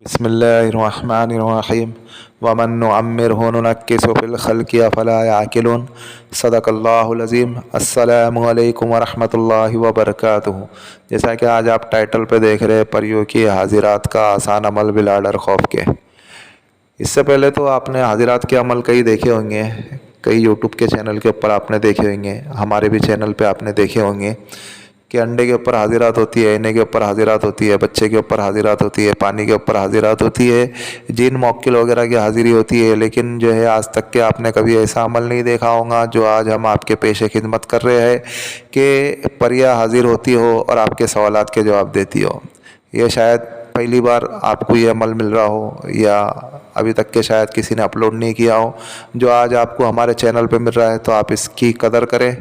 बिस्मिल्लाहिर्रहमानिर्रहीम वमन नुअम्मिरहु नुनक्किसहु फिल खल्क़ि अफ़ला याक़िलून सदक़ल्लाहुल अज़ीम। अस्सलामु अलैकुम वरहमतुल्लाहि वबरकातुहू। जैसा कि आज आप टाइटल पे देख रहे हैं, परियों की हाजिरात का आसान अमल बिला डर खौफ के। इससे पहले तो आपने हाजिरात के अमल कई देखे होंगे, कई यूट्यूब के चैनल के ऊपर आपने देखे होंगे, हमारे भी चैनल पे आपने देखे होंगे कि अंडे के ऊपर हाजिरात होती है, इने के ऊपर हाजिरात होती है, बच्चे के ऊपर हाजिरात होती है, पानी के ऊपर हाजिरात होती है, जिन मौक्किल वगैरह की हाजिरी होती है। लेकिन जो है आज तक के आपने कभी ऐसा अमल नहीं देखा होगा जो आज हम आपके पेशे खिदमत कर रहे हैं कि परिया हाजिर होती हो और आपके सवालात के जवाब देती हो। ये शायद पहली बार आपको ये अमल मिल रहा हो या अभी तक के शायद किसी ने अपलोड नहीं किया हो। जो आज आपको हमारे चैनल पे मिल रहा है तो आप इसकी कदर करें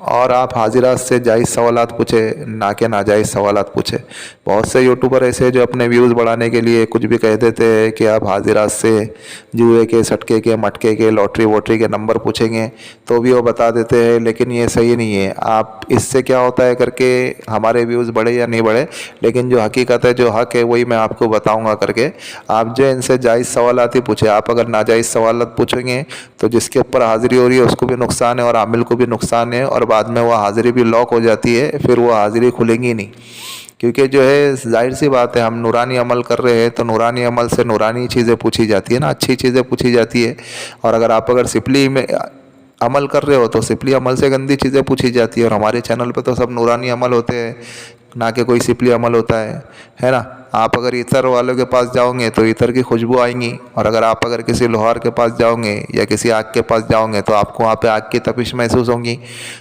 और आप हाजिरात से जायज़ सवालात पूछे, ना कि नाजायज़ सवालात पूछे। बहुत से यूट्यूबर ऐसे हैं जो अपने व्यूज़ बढ़ाने के लिए कुछ भी कह देते हैं कि आप हाजिरात से जुए के, सटके के, मटके के, लॉटरी वॉटरी के नंबर पूछेंगे तो भी वो बता देते हैं, लेकिन ये सही नहीं है। आप इससे क्या होता है करके हमारे व्यूज़ बढ़े या नहीं बढ़े, लेकिन जो हकीकत है, जो हक़ है, वही मैं आपको बताऊँगा करके। आप जो इनसे जायज़ सवालात ही पूछे। आप अगर नाजायज़ सवालात पूछेंगे तो जिसके ऊपर हाज़िरी हो रही है उसको भी नुकसान है और आमिल को भी नुकसान है, और बाद में वह हाज़िरी भी लॉक हो जाती है, फिर वो हाज़िरी खुलेंगी नहीं। क्योंकि जो है जाहिर सी बात है, हम नूरानी अमल कर रहे हैं तो नूरानी अमल से नूरानी चीज़ें पूछी जाती है ना, अच्छी चीज़ें पूछी जाती है। और अगर सिपली में अमल कर रहे हो तो सिपली अमल से गंदी चीज़ें पूछी जाती है। और हमारे चैनल पे तो सब नूरानी अमल होते हैं, ना कि कोई सिपली अमल होता है ना। आप अगर इतर वालों के पास जाओगे तो इतर की खुशबू आएंगी, और अगर किसी लोहार के पास जाओगे या किसी आग के पास जाओगे तो आपको वहाँ पे आग की तपिश महसूस होगी।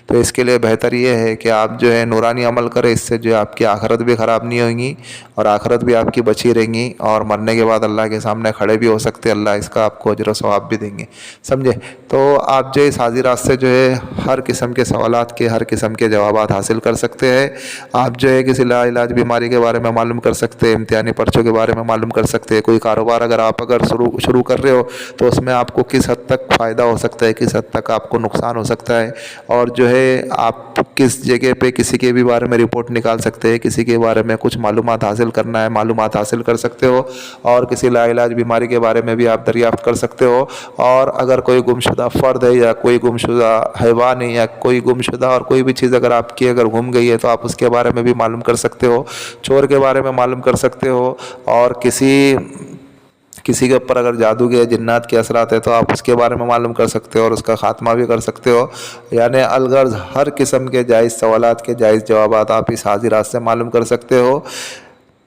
तो इसके लिए बेहतर ये है कि आप जो है नूरानी अमल करें। इससे जो है आपकी आखिरत भी ख़राब नहीं होगी और आखिरत भी आपकी बची रहेंगी, और मरने के बाद अल्लाह के सामने खड़े भी हो सकते हैं। अल्लाह इसका आपको अजर सवाब भी देंगे, समझे। तो आप जो इस हाजिरात से जो है हर किस्म के सवालात के, हर किस्म के जवाबात हासिल कर सकते हैं। आप जो है किसी लाइलाज बीमारी के बारे में मालूम कर सकते हैं, इम्तिहानी पर्चों के बारे में मालूम कर सकते हैं। कोई कारोबार अगर शुरू कर रहे हो तो उसमें आपको किस हद तक फ़ायदा हो सकता है, किस हद तक आपको नुकसान हो सकता है, और जो है आप किस जगह पे किसी के भी बारे में रिपोर्ट निकाल सकते हैं, किसी के बारे में कुछ मालूमात हासिल करना है, मालूमात हासिल कर सकते हो। और किसी लाइलाज बीमारी के बारे में भी आप दरियाफ्त कर सकते हो। और अगर कोई गुमशुदा फ़र्द है या कोई गुमशुदा हैवान है या कोई गुमशुदा और कोई भी चीज़ अगर गुम गई है तो आप उसके बारे में भी मालूम कर सकते हो। चोर के बारे में मालूम कर सकते हो, और किसी के ऊपर अगर जादू के, जिन्नात के असरात है तो आप उसके बारे में मालूम कर सकते हो और उसका ख़ात्मा भी कर सकते हो। यानी अलगर्ज हर किस्म के जायज़ सवालात के जायज़ जवाबात आप इस हाजिरात से मालूम कर सकते हो।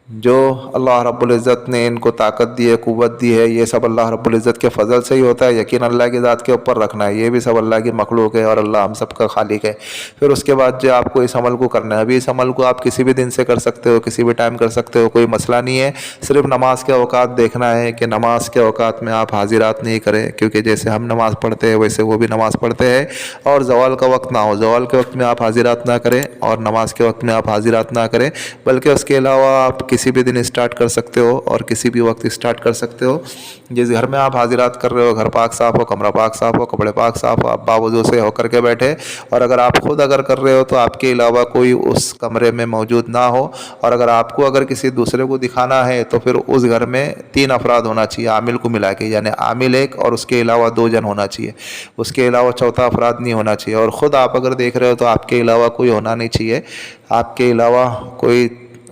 जो अल्लाह रब्बुल इज़्ज़त ने इनको ताकत दी है, क़ुव्वत दी है, ये सब अल्लाह रब्बुल इज़्ज़त के फ़ज़ल से ही होता है। यकीन अल्लाह की ज़ात के ऊपर रखना है, ये भी सब अल्लाह की मखलूक है और अल्लाह हम सब का खालिक है। फिर उसके बाद जो आपको इस अमल को करना है, अभी इस अमल को आप किसी भी दिन से कर सकते हो, किसी भी टाइम कर सकते हो, कोई मसला नहीं है। सिर्फ नमाज के औकात देखना है कि नमाज के औकात में आप हाजिरात नहीं करें, क्योंकि जैसे हम नमाज़ पढ़ते हैं वैसे वो भी नमाज़ पढ़ते हैं। और ज़वाल का वक्त ना हो, ज़वाल के वक्त में आप हाजिरात ना करें और नमाज के वक्त में आप हाजिरात ना करें, बल्कि उसके अलावा आप किसी भी दिन स्टार्ट कर सकते हो और किसी भी वक्त स्टार्ट कर सकते हो। जिस घर में आप हाजिरात कर रहे हो, घर पाक साफ़ हो, कमरा पाक साफ़ हो, कपड़े पाक साफ़ हो, आप बावजू से होकर के बैठे। और अगर आप खुद कर रहे हो तो आपके अलावा कोई उस कमरे में मौजूद ना हो। और अगर किसी दूसरे को दिखाना है तो फिर उस घर में 3 अफराद होना चाहिए, आमिल को मिला के, यानी आमिल 1 और उसके अलावा 2 जन होना चाहिए, उसके अलावा चौथा अफराद नहीं होना चाहिए। और ख़ुद आप अगर देख रहे हो तो आपके अलावा कोई होना नहीं चाहिए, आपके अलावा कोई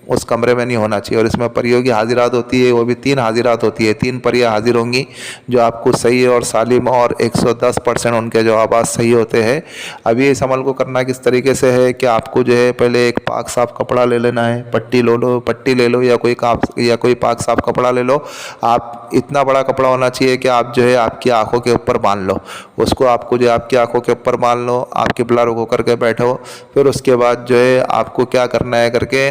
उस कमरे में नहीं होना चाहिए। और इसमें परियों की हाजिरात होती है, वो भी 3 हाजिरात होती है, 3 परियां हाजिर होंगी जो आपको सही और सालिम और 110% उनके जवाबात सही होते हैं। अभी इस अमल को करना किस तरीके से है कि आपको जो है पहले एक पाक साफ़ कपड़ा ले लेना है, पट्टी ले लो या कोई पाक साफ़ कपड़ा ले लो। आप इतना बड़ा कपड़ा होना चाहिए कि आप जो है आपकी आँखों के ऊपर बांध लो उसको, आपको जो आपकी आँखों के ऊपर बांध लो, आप किबला रुख होकर के बैठो। फिर उसके बाद जो है आपको क्या करना है करके,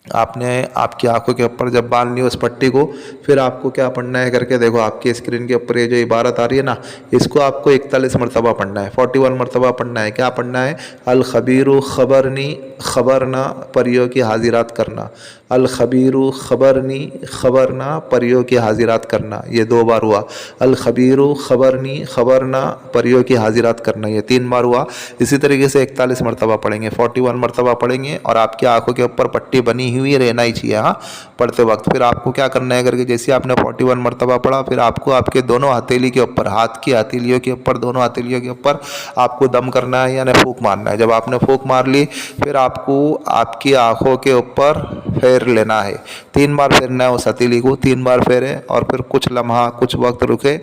आपने आपकी आंखों के ऊपर जब बांध ली उस पट्टी को, फिर आपको क्या पढ़ना है करके देखो, आपकी स्क्रीन के ऊपर ये जो इबारत आ रही है ना, इसको आपको 41 मरतबा पढ़ना है, 41 मरतबा पढ़ना है। क्या पढ़ना है? अल खबीरु खबरनी खबरना परियों की हाजिरात करना, अल खबीरु खबरनी खबरना परियों की हाजिरात करना, ये 2 बार हुआ। अल खबीरु खबरनी खबरना परियों की हाजिरात करना, ये 3 बार हुआ। इसी तरीके से 41 मरतबा पढ़ेंगे, 41 मरतबा पढ़ेंगे। और आपकी आंखों के ऊपर पट्टी बनी हुई रहना ही चाहिए हाँ पढ़ते वक्त। फिर आपको क्या करना है करके, जैसे आपने 41 मरतबा पढ़ा, फिर आपको आपके दोनों हथेली के ऊपर, हाथ की हथेलियों के ऊपर, दोनों हथेलियों के ऊपर आपको दम करना है यानी फूंक मारना है। जब आपने फूंक मार ली फिर आपको आपकी आँखों के ऊपर फेर लेना है, 3 बार फेरना है उस हथेली को, 3 बार फेरे और फिर कुछ लम्हा कुछ वक्त रुके।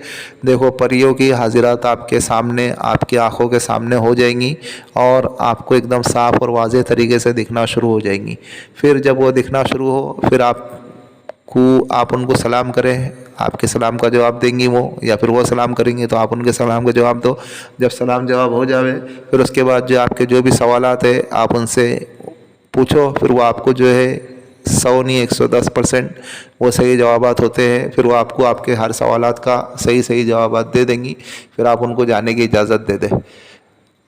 देखो परियों की हाजिरात आपके सामने, आपकी आंखों के सामने हो जाएंगी और आपको एकदम साफ़ और वाज़ेह तरीके से दिखना शुरू हो जाएंगी। फिर जब वो दिखना शुरू हो फिर आप उनको सलाम करें, आपके सलाम का जवाब देंगी वो, या फिर वो सलाम करेंगे तो आप उनके सलाम का जवाब दो। जब सलाम जवाब हो जावे फिर उसके बाद जो आपके जो भी सवालात है आप उनसे पूछो, फिर वो आपको जो है 100 नहीं 110% वो सही जवाबात होते हैं। फिर वो आपको आपके हर सवालात का सही जवाबात दे देंगी, फिर आप उनको जाने की इजाज़त दे दें।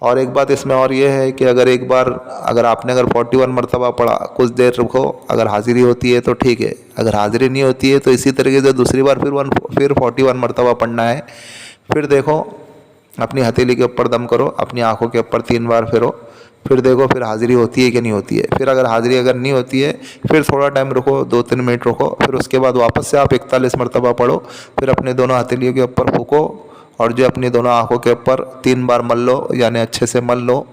और एक बात इसमें और ये है कि अगर आपने 41 मरतबा पढ़ा, कुछ देर रुको, अगर हाज़िरी होती है तो ठीक है, अगर हाज़िरी नहीं होती है तो इसी तरीके से दूसरी बार फिर 41 मरतबा पढ़ना है। फिर देखो अपनी हथेली के ऊपर दम करो, अपनी आँखों के ऊपर 3 बार फिरो, फिर देखो फिर हाज़िरी होती है कि नहीं होती है। फिर अगर हाज़िरी नहीं होती है फिर थोड़ा टाइम रुको, 2-3 मिनट रुको, फिर उसके बाद वापस से आप 41 मरतबा पढ़ो। फिर अपने दोनों हथेलियों के ऊपर फूको और जो अपनी दोनों आँखों के ऊपर 3 बार मल लो, यानी अच्छे से मल लो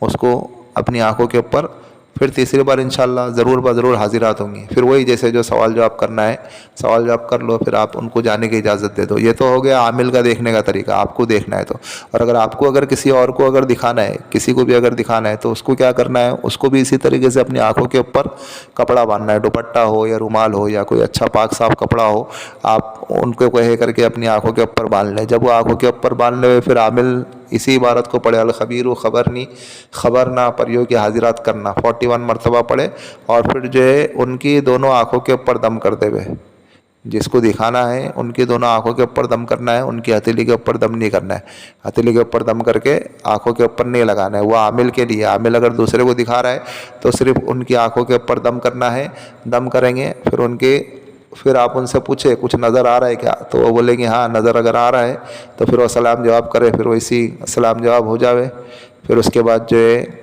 उसको अपनी आँखों के ऊपर। फिर तीसरी बार इंशाल्लाह ज़रूर ज़रूर हाजिरात होंगी। फिर वही जैसे जो सवाल जवाब करना है सवाल जवाब कर लो, फिर आप उनको जाने की इजाज़त दे दो। ये तो हो गया आमिल का देखने का तरीका, आपको देखना है तो। और अगर किसी और को अगर दिखाना है, किसी को भी अगर दिखाना है तो उसको क्या करना है, उसको भी इसी तरीके से अपनी आँखों के ऊपर कपड़ा बांधना है, दुपट्टा हो या रुमाल हो या कोई अच्छा पाक साफ कपड़ा हो, आप उनको कहे करके अपनी आँखों के ऊपर बांध लें। जब वो आँखों के ऊपर बांध ले फिर आमिल इसी इबारत को पढ़े, अल खबीर खबरनी, खबर ना परियों की हाजिरात करना, 41 मरतबा पढ़े। और फिर जो है उनकी दोनों आँखों के ऊपर दम करते हुए, जिसको दिखाना है उनकी दोनों आँखों के ऊपर दम करना है, उनकी हथेली के ऊपर दम नहीं करना है। हथेली के ऊपर दम करके आँखों के ऊपर नहीं लगाना है, वो आमिल के लिए। आमिल अगर दूसरे को दिखा रहा है तो सिर्फ उनकी आँखों के ऊपर दम करना है। दम करेंगे फिर आप उनसे पूछे कुछ नज़र आ रहा है क्या, तो वो बोलेंगे हाँ नज़र अगर आ रहा है, तो फिर वो सलाम जवाब करे, फिर वैसी सलाम जवाब हो जावे। फिर उसके बाद जो है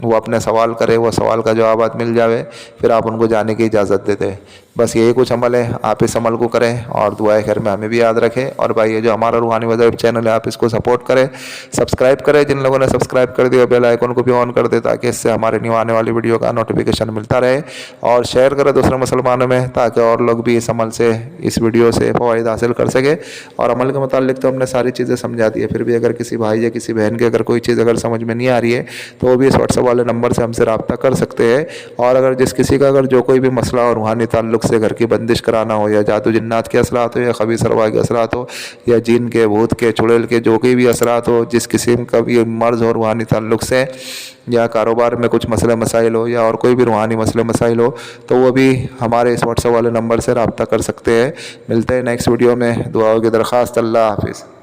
वो अपने सवाल करे, वो सवाल का जवाब मिल जावे, फिर आप उनको जाने की इजाज़त देते हैं। बस यही कुछ अमल है, आप इस अमल को करें और दुआए खैर में हमें भी याद रखें। और भाई ये जो हमारा रूहानी मज़हब चैनल है आप इसको सपोर्ट करें, सब्सक्राइब करें। जिन लोगों ने सब्सक्राइब कर दिया बेल आइकन को भी ऑन कर दे ताकि इससे हमारे न्यू आने वाली वीडियो का नोटिफिकेशन मिलता रहे। और शेयर करें दूसरे मुसलमानों में ताकि और लोग भी इस अमल से, इस वीडियो से फ़वाइद हासिल कर सके। और अमल के मुतालिक तो हमने सारी चीज़ें समझा दी है, फिर भी अगर किसी भाई या किसी बहन की अगर कोई चीज़ अगर समझ में नहीं आ रही है तो वो भी इस व्हाट्सएप वाले नंबर से हमसे रब्ता कर सकते हैं। और अगर जिस किसी का अगर जो कोई भी मसला और रूहानी ताल्लुक़ से घर की बंदिश कराना हो, या जादू जिन्नात के असरात हो, या खबीस अरवाह के असरात हो, या जिन के, भूत के, चुड़ैल के जो कोई भी असरात हो, जिस किस्म का भी मर्ज़ हो रूहानी ताल्लुक़ से, या कारोबार में कुछ मसले मसाइल हो, या और कोई भी रूहानी मसले मसाइल हो, तो वो भी हमारे इस व्हाट्सएप वाले नंबर से रब्ता कर सकते हैं। मिलते हैं नेक्स्ट वीडियो में। दुआओं की दरख्वास्त। अल्लाह हाफिज़।